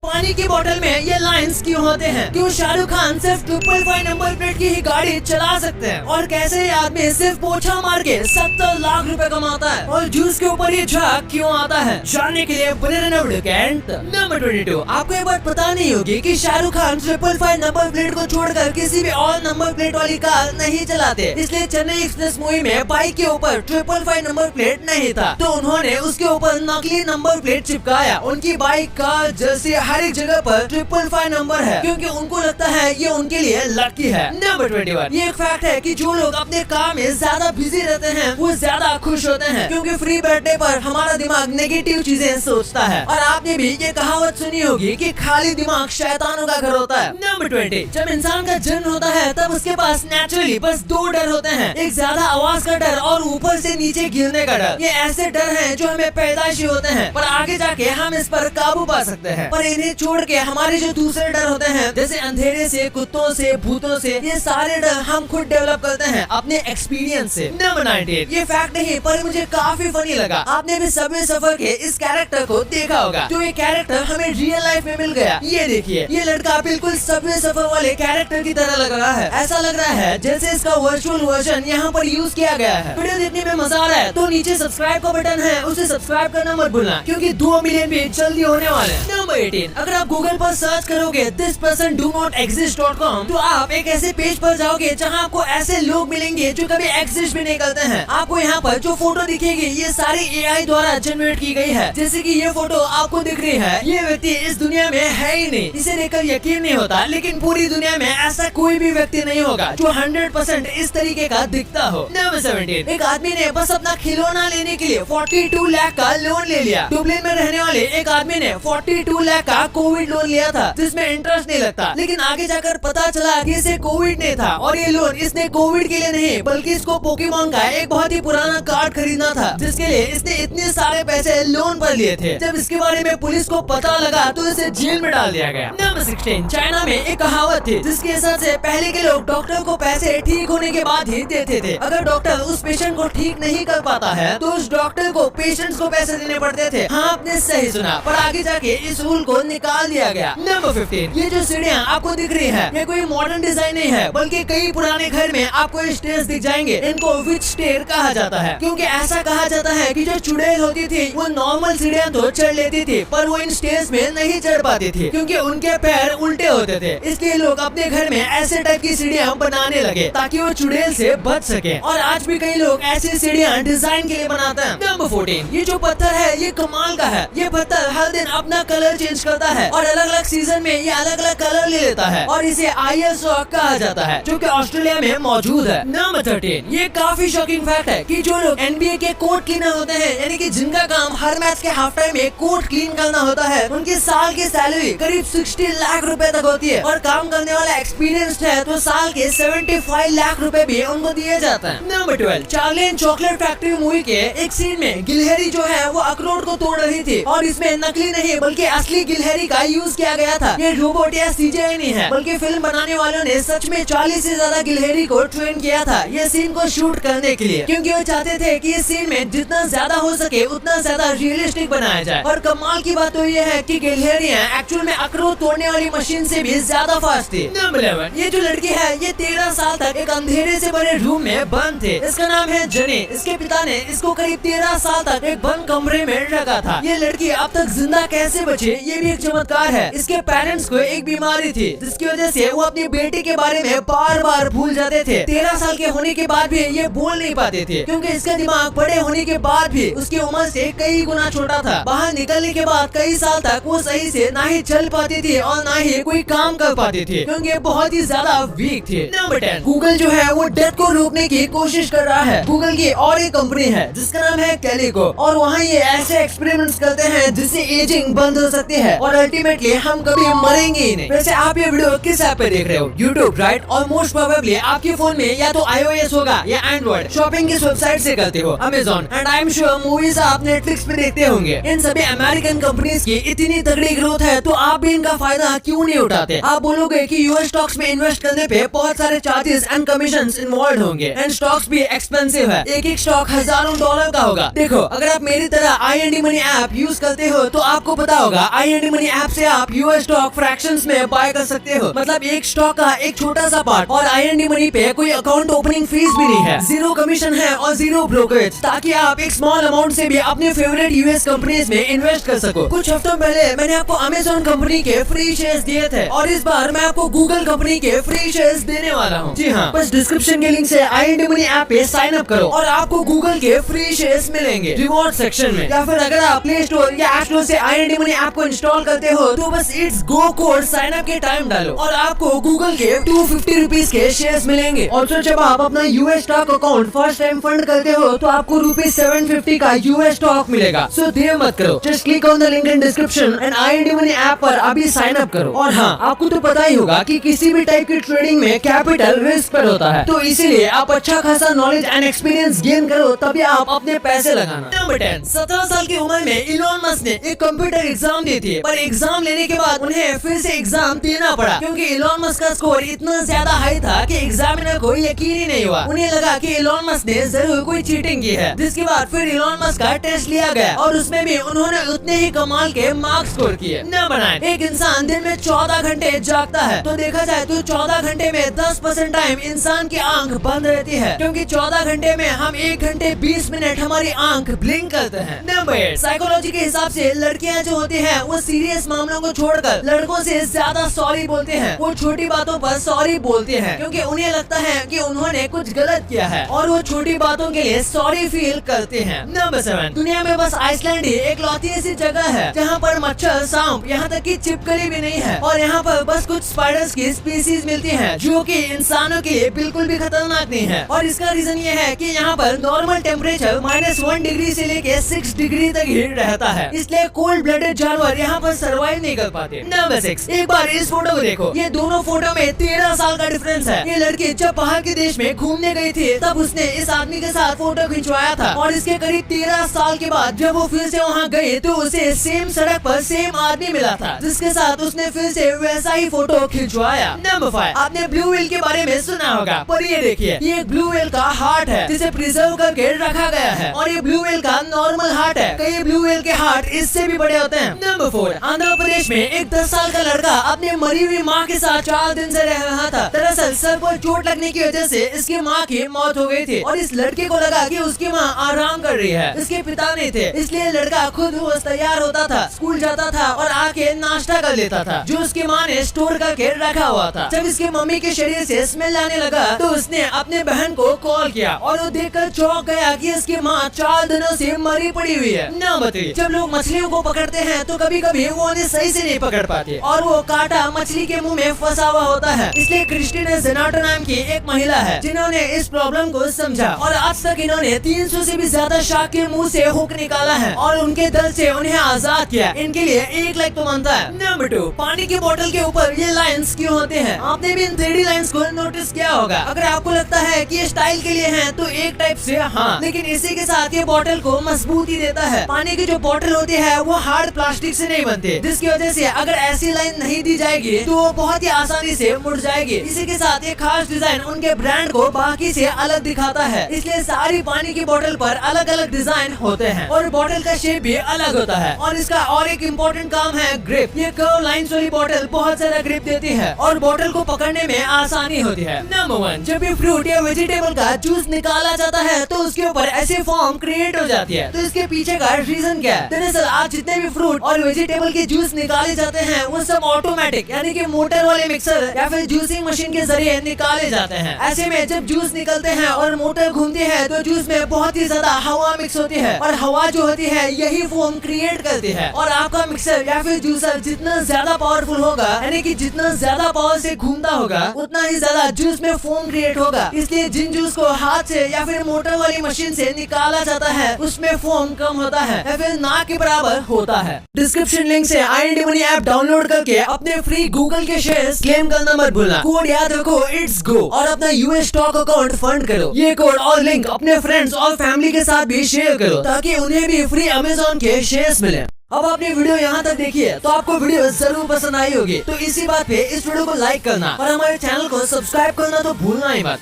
पानी की बोतल में ये लाइंस क्यों होते हैं? क्यों शाहरुख खान सिर्फ 555 नंबर प्लेट की ही गाड़ी चला सकते हैं? और कैसे ये आदमी सिर्फ पोछा मार के 70 लाख रुपए कमाता है? और जूस के ऊपर ये झाग क्यों आता है? जानने के लिए बने रहना वीडियो के अंत तक। नंबर 22, आपको ये बात पता नहीं होगी कि शाहरुख खान 555 नंबर प्लेट को छोड़कर किसी भी और नंबर प्लेट वाली कार नहीं चलाते। इसलिए चेन्नई एक्सप्रेस मूवी में बाइक के ऊपर 555 नंबर प्लेट नहीं था, तो उन्होंने उसके ऊपर नकली नंबर प्लेट चिपकाया। उनकी बाइक का जैसे हर एक जगह पर 555 नंबर है, क्योंकि उनको लगता है ये उनके लिए लकी है। नंबर 21, ये एक फैक्ट है कि जो लोग अपने काम में ज्यादा बिजी रहते हैं वो ज्यादा खुश होते हैं, क्योंकि फ्री बैठने पर हमारा दिमाग नेगेटिव चीजें सोचता है। और आपने भी ये कहावत सुनी होगी कि खाली दिमाग शैतानों का घर होता है। नंबर 20, जब इंसान का जन्म होता है तब उसके पास नेचुरली बस दो डर होते हैं, एक ज्यादा आवाज का डर और ऊपर से नीचे गिरने का डर। ये ऐसे डर हैं जो हमें पैदाइशी होते हैं, पर आगे जाके हम इस पर काबू पा सकते हैं। पर इन्हें छोड़ के हमारे जो दूसरे डर होते हैं, जैसे अंधेरे से, कुत्तों से, भूतों से, ये सारे डर हम खुद डेवलप करते हैं अपने एक्सपीरियंस से। नंबर 19, ये फैक्ट नहीं पर मुझे काफी फनी लगा। आपने भी सबवे सफर के इस कैरेक्टर को देखा होगा, जो ये कैरेक्टर हमें रियल लाइफ में मिल गया। ये देखिए, ये लड़का बिल्कुल सबवे सफर वाले कैरेक्टर की तरह लग रहा है। ऐसा लग रहा है जैसे इसका वर्चुअल वर्जन यहाँ पर यूज किया गया है। वीडियो देखने में मजा आ रहा है तो नीचे सब्सक्राइब का बटन है, उसे सब्सक्राइब करना मत भूलना, क्योंकि 2 मिलियन भी जल्दी होने वाले हैं। नंबर 18, अगर आप गूगल पर सर्च करोगे this person do not exist.com, तो आप एक ऐसे पेज पर जाओगे जहां आपको ऐसे लोग मिलेंगे जो कभी एग्जिस्ट भी नहीं करते हैं। आपको यहाँ पर जो फोटो दिखेगी ये सारी AI द्वारा जनरेट की गई है। जैसे कि ये फोटो आपको दिख रही है, ये व्यक्ति इस दुनिया में है ही नहीं, इसे देखकर यकीन नहीं होता, लेकिन पूरी दुनिया में ऐसा कोई भी व्यक्ति नहीं होगा जो 100% इस तरीके का दिखता हो। नंबर 17, एक आदमी ने बस अपना खिलौना लेने के लिए 42 लाख का लोन ले लिया। दुबलिन में रहने वाले एक आदमी ने 42 लाख का कोविड लोन लिया था, जिसमें इंटरेस्ट नहीं लगता, लेकिन आगे जाकर पता चला कि इसे कोविड नहीं था, और ये लोन इसने कोविड के लिए नहीं बल्कि इसको पोकेमोन का एक बहुत ही पुराना कार्ड खरीदना था, जिसके लिए इसने इतने सारे पैसे लोन पर लिए थे। जब इसके बारे में पुलिस को पता लगा तो इसे जेल में डाल दिया गया। नंबर 16, चाइना में एक कहावत थी जिसके हिसाब से पहले के लोग डॉक्टर को पैसे ठीक होने के बाद ही देते थे। अगर डॉक्टर उस पेशेंट को ठीक नहीं कर पाता है तो उस डॉक्टर को पेशेंट्स को पैसे देने पड़ते थे। हाँ, आपने सही सुना, पर आगे जाके इस रूल को निकाल दिया गया। नंबर 15, ये जो सीढ़ियाँ आपको दिख रही है ये कोई मॉडर्न डिजाइन नहीं है, बल्कि कई पुराने घर में आपको स्टेयर्स दिख जाएंगे। इनको विच स्टेयर कहा जाता है, क्योंकि ऐसा कहा जाता है कि जो चुड़ैल होती थी वो नॉर्मल सीढ़ियाँ तो चढ़ लेती थी, पर वो इन स्टेयर्स में नहीं चढ़ पाती थी, क्योंकि उनके पैर उल्टे होते थे। इसलिए लोग अपने घर में ऐसे टाइप की सीढ़ियाँ बनाने लगे ताकि वो चुड़ैल से बच सके। और आज भी कई लोग ऐसी सीढ़ियाँ डिजाइन के लिए बनाते हैं। नंबर 14, ये जो पत्थर है ये कमाल का है। ये पत्थर हर दिन अपना कलर चेंज करता है और अलग अलग सीजन में ये अलग अलग कलर ले लेता है, और इसे आईएस रॉक कहा जाता है, जो कि ऑस्ट्रेलिया में मौजूद है। नंबर 13, ये काफी शॉकिंग फैक्ट है कि जो लोग एनबीए के कोर्ट क्लीनर होते हैं, यानी कि जिनका काम हर मैच के हाफ टाइम में कोर्ट क्लीन करना होता है, उनकी साल की सैलरी करीब 60 लाख रुपए तक होती है, और काम करने वाला एक्सपीरियंस्ड है तो साल के 75 लाख रुपए भी उनको दिए जाते हैं। Number 12, Charlie and chocolate factory movie के एक सीन में गिलहरी जो है वो अखरोट को तोड़ रही थी, और इसमें नकली नहीं बल्कि असली गिलहरी का यूज किया गया था। ये रोबोट या सीजीआई नहीं है, बल्कि फिल्म बनाने वालों ने सच में 40 से ज्यादा गिलहरी को ट्रेन किया था ये सीन को शूट करने के लिए, क्योंकि वो चाहते थे कि इस सीन में जितना ज्यादा हो सके उतना ज्यादा रियलिस्टिक बनाया जाए। और कमाल की बात तो ये है कि गिलहरियां एक्चुअल में अखरोट तोड़ने वाली मशीन से भी ज्यादा फास्ट थी। नंबर 11, ये जो लड़की है ये 13 साल तक एक अंधेरे से भरे रूम में बंद थे। इसका नाम है जनी। इसके पिता ने इसको करीब 13 साल तक एक बंद कमरे में रखा था। ये लड़की अब तक जिंदा कैसे बची ये भी एक चमत्कार है। इसके पेरेंट्स को एक बीमारी थी जिसकी वजह से वो अपनी बेटी के बारे में बार बार भूल जाते थे। 13 साल के होने के बाद भी ये बोल नहीं पाते थे, क्योंकि इसका दिमाग बड़े होने के बाद भी उसकी उम्र से कई गुना छोटा था। बाहर निकलने के बाद कई साल तक वो सही से ना ही चल पाती थी और ना ही कोई काम कर पाती थी, क्योंकि बहुत ही ज्यादा वीक थी। नंबर 10, गूगल जो है वो डेथ को रोकने की कोशिश कर रहा है। गूगल की और एक कंपनी है जिसका नाम है कैलिको, और वहाँ ये ऐसे एक्सपेरिमेंट्स करते हैं जिससे एजिंग बंद हो सकती है और अल्टीमेटली हम कभी मरेंगे ही नहीं। वैसे आप ये वीडियो किस ऐप पे देख रहे हो? YouTube, right? और मोस्ट प्रोबेबली आपके फोन में या तो iOS होगा या एंड्रॉइड। शॉपिंग किस वेबसाइट से करते हो? Amazon. And I am sure movies आप नेटफ्लिक्स पे देखते होंगे। इन सभी अमेरिकन कंपनीज की इतनी तगड़ी ग्रोथ है तो आप भी इनका फायदा क्यों नहीं उठाते? आप बोलोगे कि यूएस स्टॉक्स में इन्वेस्ट करने पे बहुत सारे चार्जेस एंड कमीशन इन्वॉल्व होंगे, एंड स्टॉक्स भी एक्सपेंसिव है। एक एक स्टॉक $1000 का होगा। देखो, अगर आप मेरी तरह IND मनी ऐप यूज करते हो तो आपको पता होगा IND IND Money ऐप से आप यूएस स्टॉक फ्रैक्शंस में बाय कर सकते हो। मतलब एक स्टॉक का एक छोटा सा पार्ट। और IND Money पे कोई अकाउंट ओपनिंग फीस भी नहीं है, 0 कमीशन है और 0 ब्रोकरेज, ताकि आप एक स्मॉल अमाउंट से भी अपने फेवरेट यूएस कंपनीज में इन्वेस्ट कर सको। कुछ हफ्तों पहले मैंने आपको अमेजोन कंपनी के फ्री शेयर्स दिए थे और इस बार मैं आपको गूगल कंपनी के फ्री शेयर्स देने वाला हूँ। जी हाँ, बस डिस्क्रिप्शन के लिंक से IND Money ऐप पे साइन अप करो और आपको गूगल के फ्री शेयर्स मिलेंगे रिवॉर्ड सेक्शन में। या फिर अगर आप प्ले स्टोर या ऐप स्टोर से IND Money ऐप को इंस्टॉल करते हो तो बस it's go code sign up के टाइम डालो और आपको गूगल के 250 रुपीज के शेयर्स मिलेंगे। और जब आप अपना US stock account first time fund करते हो तो आपको ₹750 का यूएस स्टॉक मिलेगा। सो देर मत करो, just click on the link in description and IND Money app पर अभी साइन अप करो। और हाँ, आपको तो पता ही होगा कि किसी भी टाइप की ट्रेडिंग में कैपिटल रिस्क पर होता है, तो इसीलिए आप अच्छा खासा नॉलेज एंड एक्सपीरियंस गेन करो तभी आप अपने पैसे लगाना। नंबर 10, 17 साल की उम्र में इलॉन मस्क ने एक कंप्यूटर एग्जाम दी थी, पर एग्जाम लेने के बाद उन्हें फिर से एग्जाम देना पड़ा क्योंकि इलॉन मस्क का स्कोर इतना ज्यादा हाई था कि एग्जामिनर को यकीन ही नहीं हुआ। उन्हें लगा कि इलॉन मस्क ने जरूर कोई चीटिंग की है, जिसके बाद फिर इलॉन मस्क का टेस्ट लिया गया और उसमें भी उन्होंने उतने ही कमाल के मार्क्स स्कोर किए। नंबर 9, एक इंसान दिन में 14 घंटे जागता है, तो देखा जाए तो 14 घंटे में 10% टाइम इंसान की आंख बंद रहती है, क्योंकि 14 घंटे में हम 1 घंटे 20 मिनट हमारी आंख ब्लिंक करते हैं। नंबर 8, साइकोलॉजी के हिसाब से लड़कियां जो होती हैं वो सीरियस मामलों को छोड़कर लड़कों से ज्यादा सॉरी बोलते हैं। वो छोटी बातों पर सॉरी बोलते हैं क्योंकि उन्हें लगता है कि उन्होंने कुछ गलत किया है और वो छोटी बातों के लिए सॉरी फील करते हैं। नंबर 7, दुनिया में बस आइसलैंड ही एक लौती ऐसी जगह है जहाँ पर मच्छर, सांप, यहाँ तक कि छिपकली भी नहीं है और यहाँ पर बस कुछ स्पाइडर्स की स्पीसीज मिलती है जो कि इंसानों के लिए बिल्कुल भी खतरनाक नहीं है। और इसका रीजन ये है कि यहाँ पर नॉर्मल टेम्परेचर -1 डिग्री से लेके 6 डिग्री तक ही रहता है, इसलिए कोल्ड ब्लडेड जानवर यहाँ पर सर्वाइव नहीं कर पाते। नंबर 6, एक बार इस फोटो को देखो, ये दोनों फोटो में 13 साल का डिफरेंस है। ये लड़की जब बाहर के देश में घूमने गई थी तब उसने इस आदमी के साथ फोटो खिंचवाया था और इसके करीब 13 साल के बाद जब वो फिर से वहाँ गई तो उसे सेम सड़क पर सेम आदमी मिला था जिसके साथ उसने फिर से वैसा ही फोटो खिंचवाया। नंबर 5, आपने ब्लू व्हेल के बारे में सुना होगा, पर ये देखिए, ये ब्लू व्हेल का हार्ट है जिसे प्रिजर्व करके रखा गया है और ये ब्लू व्हेल का नॉर्मल हार्ट है। कई ब्लू व्हेल के हार्ट इससे भी बड़े होते हैं। नंबर 4, आंध्र प्रदेश में एक 10 साल का लड़का अपने मरी हुई माँ के साथ 4 दिन से रह रहा था। दरअसल सर पर चोट लगने की वजह से इसकी माँ की मौत हो गई थी और इस लड़के को लगा कि उसकी माँ आराम कर रही है, इसके पिता नहीं थे, इसलिए लड़का खुद रोज तैयार होता था, स्कूल जाता था और आके नाश्ता कर लेता था जो उसकी माँ ने स्टोर करके रखा हुआ था। जब इसकी मम्मी के शरीर से स्मेल आने लगा तो उसने अपने बहन को कॉल किया और वो देखकर चौंक गया कि इसकी माँ 4 दिनों से मरी पड़ी हुई है। नंबर 3, जब लोग मछलियों को पकड़ते हैं तो कभी कभी वो उन्हें सही से नहीं पकड़ पाते और वो कांटा मछली के मुंह में फंसा हुआ होता है। इसलिए क्रिस्टीना जेनाटो नाम की एक महिला है जिन्होंने इस प्रॉब्लम को समझा और आज तक इन्होंने 300 से भी ज्यादा शार्क के मुंह से हुक निकाला है और उनके दल से उन्हें आजाद किया। इनके लिए 1 लाख तो बनता है। नंबर 2, पानी की बोतल के ऊपर ये लाइंस क्यों होते हैं? आपने भी इन 3D लाइंस को नोटिस किया होगा। अगर आपको लगता है कि ये स्टाइल के लिए हैं तो एक टाइप से हाँ, लेकिन इसी के साथ ये बोतल को मजबूती देता है। पानी की जो बोतल होती है वो हार्ड प्लास्टिक से नहीं बनती, जिसकी वजह से अगर ऐसी लाइन नहीं दी जाएगी तो वो बहुत ही आसानी से मुड़ जाएगी। इसी के साथ एक खास डिजाइन उनके ब्रांड को बाकी से अलग दिखाता है, इसलिए सारी पानी की बोतल पर अलग अलग डिजाइन होते हैं और बोतल का शेप भी अलग होता है। और इसका और एक इम्पोर्टेंट काम है ग्रिप। ये कर्व लाइंस वाली बोतल बहुत ज्यादा ग्रिप देती है और बोतल को पकड़ने में आसानी होती है। नंबर 1, जब भी फ्रूट या वेजिटेबल का जूस निकाला जाता है तो उसके ऊपर ऐसी फॉर्म क्रिएट हो जाती है, तो इसके पीछे का रीजन क्या है? दरअसल आज जितने भी फ्रूट और वेजिटेबल के जूस निकाले जाते हैं वो सब ऑटोमेटिक यानी कि मोटर वाले मिक्सर या फिर जूसिंग मशीन के जरिए निकाले जाते हैं। ऐसे में जब जूस निकलते हैं और मोटर घूमती है तो जूस में बहुत ही ज्यादा हवा मिक्स होती है और हवा जो होती है यही फोम क्रिएट करती है। और आपका मिक्सर या फिर जूसर जितना ज्यादा पावरफुल होगा यानी कि जितना ज्यादा पावर से घूमता होगा उतना ही ज्यादा जूस में फोम क्रिएट होगा। इसलिए जिन जूस को हाथ से या फिर मोटर वाली मशीन से निकाला जाता है उसमें फोम कम होता है या फिर ना के बराबर होता है। डिस्क्रिप्शन लिंक से IND Money ऐप डाउनलोड करके अपने फ्री गूगल के शेयर्स क्लेम करना मत भूलना। कोड याद रखो, इट्स गो, और अपना यूएस स्टॉक अकाउंट फंड करो। ये कोड और लिंक अपने फ्रेंड्स और फैमिली के साथ भी शेयर करो ताकि उन्हें भी फ्री अमेजोन के शेयर्स मिले। अब आपने वीडियो यहाँ तक देखी है तो आपको वीडियो जरूर पसंद आई होगी, तो इसी बात पे इस वीडियो को लाइक करना और हमारे चैनल को सब्सक्राइब करना तो भूलना ही मत।